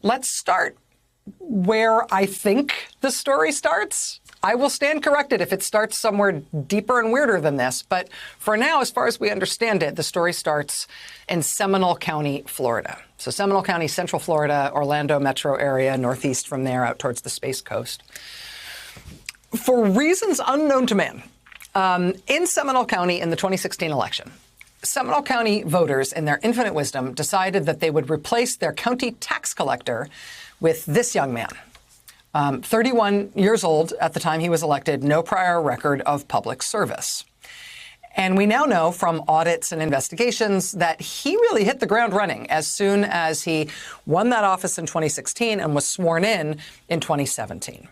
let's start where I think the story starts. I will stand corrected if it starts somewhere deeper and weirder than this. But for now, as far as we understand it, the story starts in Seminole County, Florida. So Seminole County, Central Florida, Orlando metro area, northeast from there out towards the Space Coast. For reasons unknown to man, in Seminole County in the 2016 election, Seminole County voters, in their infinite wisdom, decided that they would replace their county tax collector with this young man. 31 years old at the time he was elected, no prior record of public service. And we now know from audits and investigations that he really hit the ground running as soon as he won that office in 2016 and was sworn in 2017.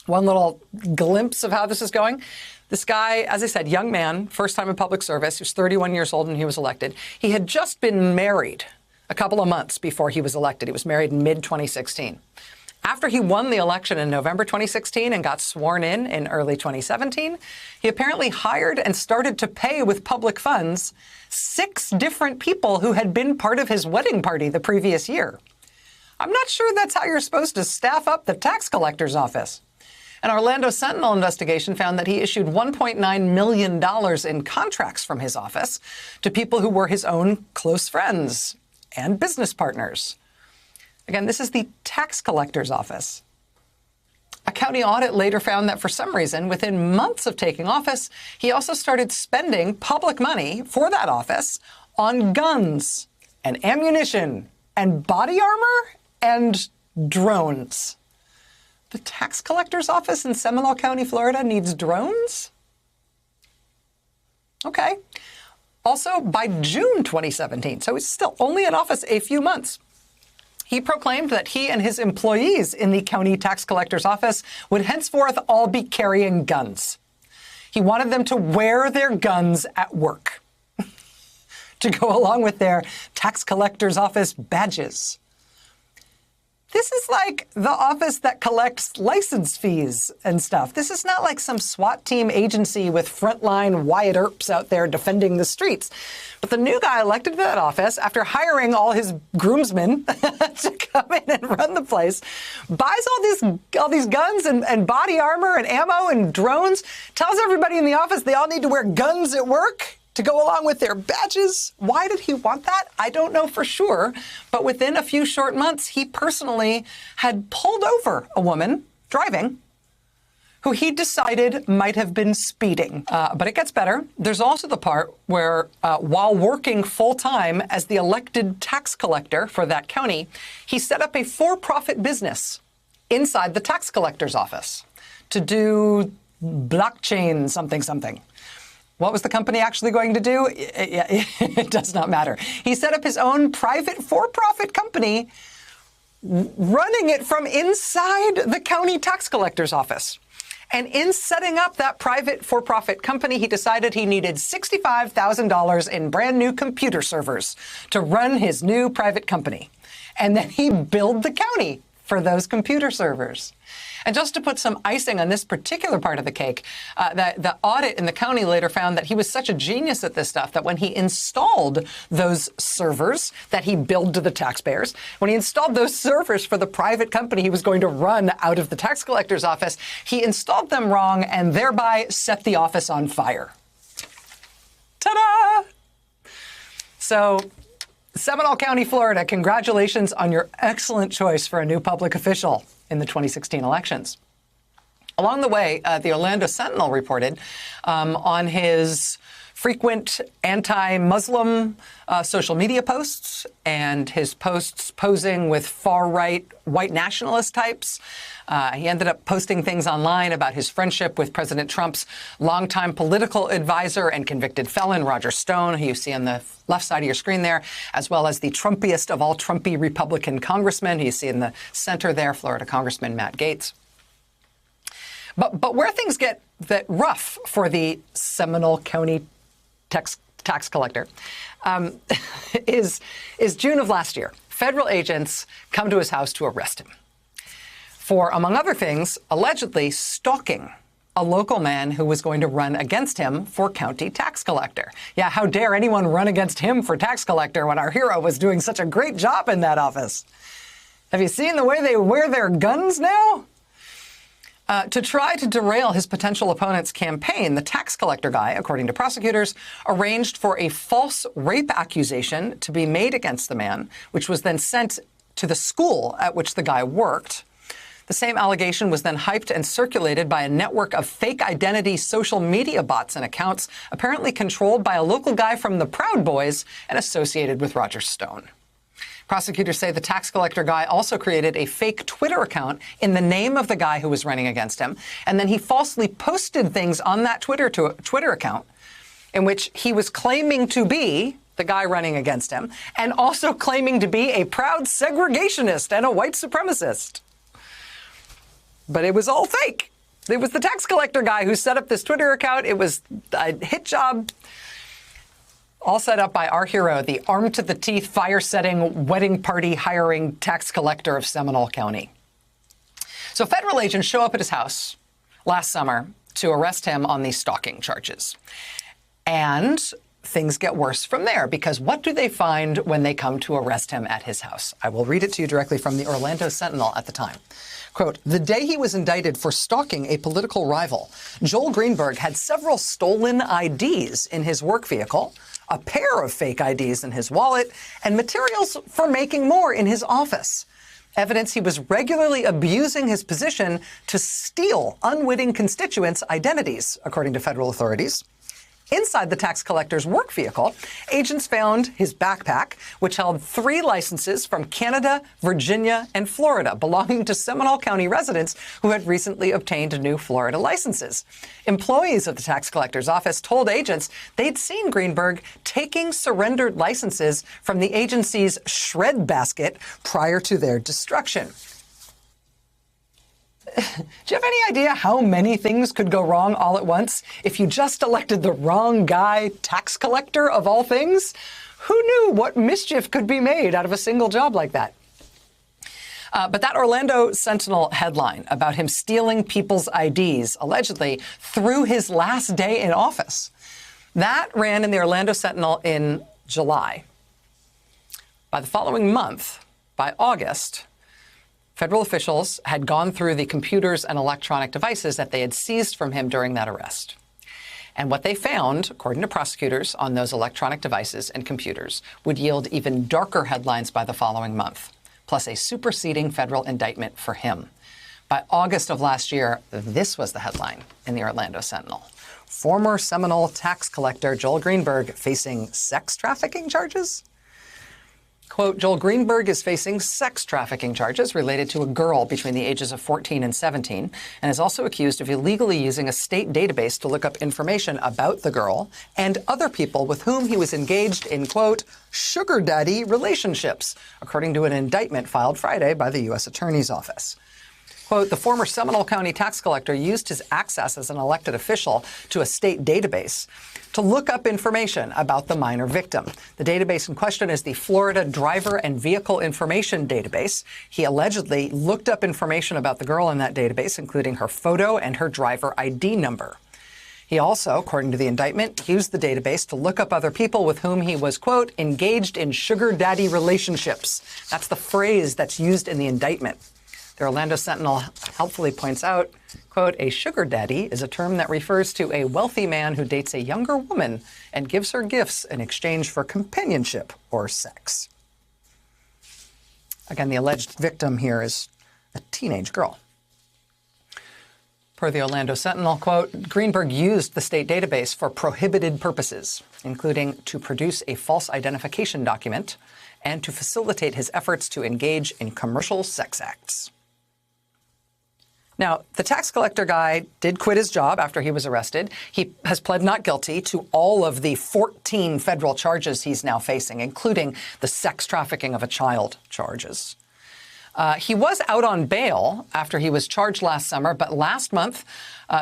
One little glimpse of how this is going. This guy, as I said, young man, first time in public service. He was 31 years old when he was elected. He had just been married a couple of months before he was elected. He was married in mid-2016. After he won the election in November 2016 and got sworn in early 2017, he apparently hired and started to pay with public funds 6 different people who had been part of his wedding party the previous year. I'm not sure that's how you're supposed to staff up the tax collector's office. An Orlando Sentinel investigation found that he issued $1.9 million in contracts from his office to people who were his own close friends and business partners. Again, this is the tax collector's office. A county audit later found that for some reason, within months of taking office, he also started spending public money for that office on guns and ammunition and body armor and drones. The tax collector's office in Seminole County, Florida needs drones? Okay. Also, by June 2017, so he's still only in office a few months, he proclaimed that he and his employees in the county tax collector's office would henceforth all be carrying guns. He wanted them to wear their guns at work to go along with their tax collector's office badges. This is like the office that collects license fees and stuff. This is not like some SWAT team agency with frontline Wyatt Earps out there defending the streets. But the new guy elected to that office, after hiring all his groomsmen to come in and run the place, buys all these guns and body armor and ammo and drones, tells everybody in the office they all need to wear guns at work to go along with their badges. Why did he want that? I don't know for sure. But within a few short months, he personally had pulled over a woman driving who he decided might have been speeding. But it gets better. There's also the part where while working full-time as the elected tax collector for that county, he set up a for-profit business inside the tax collector's office to do blockchain something. What was the company actually going to do? It does not matter. He set up his own private for-profit company, running it from inside the county tax collector's office. And in setting up that private for-profit company, he decided he needed $65,000 in brand new computer servers to run his new private company. And then he billed the county for those computer servers. And just to put some icing on this particular part of the cake, the audit in the county later found that he was such a genius at this stuff that when he installed those servers that he billed to the taxpayers, when he installed those servers for the private company he was going to run out of the tax collector's office, he installed them wrong and thereby set the office on fire. Ta-da! So, Seminole County, Florida, congratulations on your excellent choice for a new public official in the 2016 elections. Along the way, the Orlando Sentinel reported on his frequent anti-Muslim social media posts and his posts posing with far-right white nationalist types. He ended up posting things online about his friendship with President Trump's longtime political advisor and convicted felon, Roger Stone, who you see on the left side of your screen there, as well as the Trumpiest of all Trumpy Republican congressmen, who you see in the center there, Florida Congressman Matt Gaetz. But where things get rough for the Seminole County tax collector is June of last year. Federal agents come to his house to arrest him for, among other things, allegedly stalking a local man who was going to run against him for county tax collector. Yeah, how dare anyone run against him for tax collector when our hero was doing such a great job in that office? Have you seen the way they wear their guns now? To try to derail his potential opponent's campaign, the tax collector guy, according to prosecutors, arranged for a false rape accusation to be made against the man, which was then sent to the school at which the guy worked. The same allegation was then hyped and circulated by a network of fake identity social media bots and accounts, apparently controlled by a local guy from the Proud Boys and associated with Roger Stone. Prosecutors say the tax collector guy also created a fake Twitter account in the name of the guy who was running against him, and then he falsely posted things on that Twitter account in which he was claiming to be the guy running against him and also claiming to be a proud segregationist and a white supremacist. But it was all fake. It was the tax collector guy who set up this Twitter account. It was a hit job. All set up by our hero, the armed-to-the-teeth, fire-setting, wedding party-hiring tax collector of Seminole County. So federal agents show up at his house last summer to arrest him on these stalking charges. And things get worse from there, because what do they find when they come to arrest him at his house? I will read it to you directly from the Orlando Sentinel at the time. Quote, the day he was indicted for stalking a political rival, Joel Greenberg had several stolen IDs in his work vehicle, a pair of fake IDs in his wallet, and materials for making more in his office. Evidence he was regularly abusing his position to steal unwitting constituents' identities, according to federal authorities. Inside the tax collector's work vehicle, agents found his backpack, which held 3 licenses from Canada, Virginia, and Florida, belonging to Seminole County residents who had recently obtained new Florida licenses. Employees of the tax collector's office told agents they'd seen Greenberg taking surrendered licenses from the agency's shred basket prior to their destruction. Do you have any idea how many things could go wrong all at once if you just elected the wrong guy tax collector of all things? Who knew what mischief could be made out of a single job like that? But that Orlando Sentinel headline about him stealing people's IDs, allegedly, through his last day in office, that ran in the Orlando Sentinel in July. By the following month, by August, federal officials had gone through the computers and electronic devices that they had seized from him during that arrest. And what they found, according to prosecutors, on those electronic devices and computers would yield even darker headlines by the following month, plus a superseding federal indictment for him. By August of last year, this was the headline in the Orlando Sentinel. Former Seminole tax collector Joel Greenberg facing sex trafficking charges? Quote, Joel Greenberg is facing sex trafficking charges related to a girl between the ages of 14 and 17 and is also accused of illegally using a state database to look up information about the girl and other people with whom he was engaged in, quote, sugar daddy relationships, according to an indictment filed Friday by the U.S. Attorney's Office. Quote, the former Seminole County tax collector used his access as an elected official to a state database to look up information about the minor victim. The database in question is the Florida Driver and Vehicle Information Database. He allegedly looked up information about the girl in that database, including her photo and her driver ID number. He also, according to the indictment, used the database to look up other people with whom he was, quote, engaged in sugar daddy relationships. That's the phrase that's used in the indictment. The Orlando Sentinel helpfully points out, quote, a sugar daddy is a term that refers to a wealthy man who dates a younger woman and gives her gifts in exchange for companionship or sex. Again, the alleged victim here is a teenage girl. Per the Orlando Sentinel, quote, Greenberg used the state database for prohibited purposes, including to produce a false identification document and to facilitate his efforts to engage in commercial sex acts. Now, the tax collector guy did quit his job after he was arrested. He has pled not guilty to all of the 14 federal charges he's now facing, including the sex trafficking of a child charges. He was out on bail after he was charged last summer, but last month,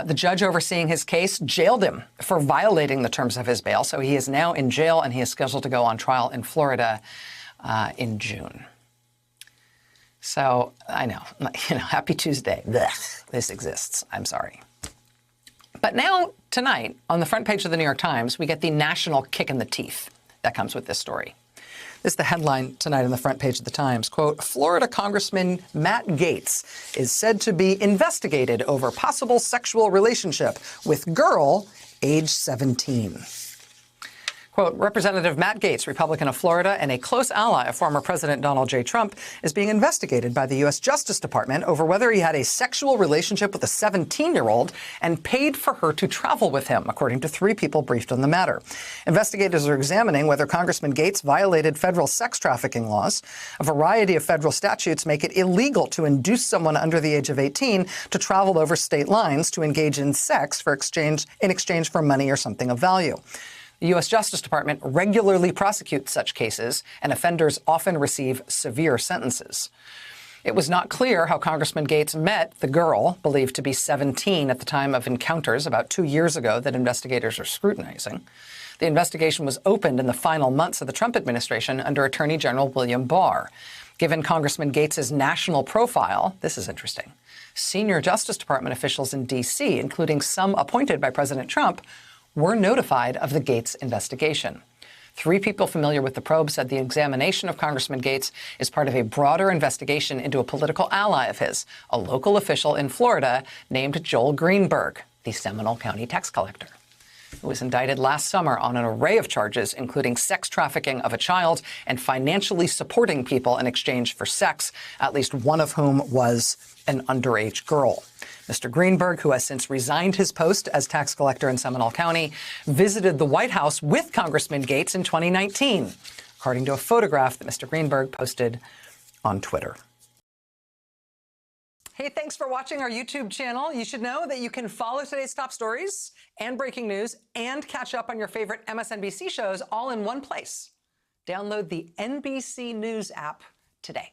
the judge overseeing his case jailed him for violating the terms of his bail. So he is now in jail, and he is scheduled to go on trial in Florida in June. So I know, happy Tuesday. Blech, this exists. I'm sorry. But now, tonight, on the front page of the New York Times, we get the national kick in the teeth that comes with this story. This is the headline tonight on the front page of the Times. Quote, Florida Congressman Matt Gaetz is said to be investigated over possible sexual relationship with girl age 17. Quote, Representative Matt Gaetz, Republican of Florida and a close ally of former President Donald J. Trump, is being investigated by the U.S. Justice Department over whether he had a sexual relationship with a 17-year-old and paid for her to travel with him, according to 3 people briefed on the matter. Investigators are examining whether Congressman Gaetz violated federal sex trafficking laws. A variety of federal statutes make it illegal to induce someone under the age of 18 to travel over state lines to engage in sex in exchange for money or something of value. The U.S. Justice Department regularly prosecutes such cases, and offenders often receive severe sentences. It was not clear how Congressman Gaetz met the girl, believed to be 17 at the time of encounters about 2 years ago that investigators are scrutinizing. The investigation was opened in the final months of the Trump administration under Attorney General William Barr. Given Congressman Gaetz's national profile, this is interesting, senior Justice Department officials in D.C., including some appointed by President Trump, were notified of the Gaetz investigation. 3 people familiar with the probe said the examination of Congressman Gaetz is part of a broader investigation into a political ally of his, a local official in Florida named Joel Greenberg, the Seminole County tax collector, who was indicted last summer on an array of charges, including sex trafficking of a child and financially supporting people in exchange for sex, at least one of whom was an underage girl. Mr. Greenberg, who has since resigned his post as tax collector in Seminole County, visited the White House with Congressman Gaetz in 2019, according to a photograph that Mr. Greenberg posted on Twitter. Hey, thanks for watching our YouTube channel. You should know that you can follow today's top stories and breaking news and catch up on your favorite MSNBC shows all in one place. Download the NBC News app today.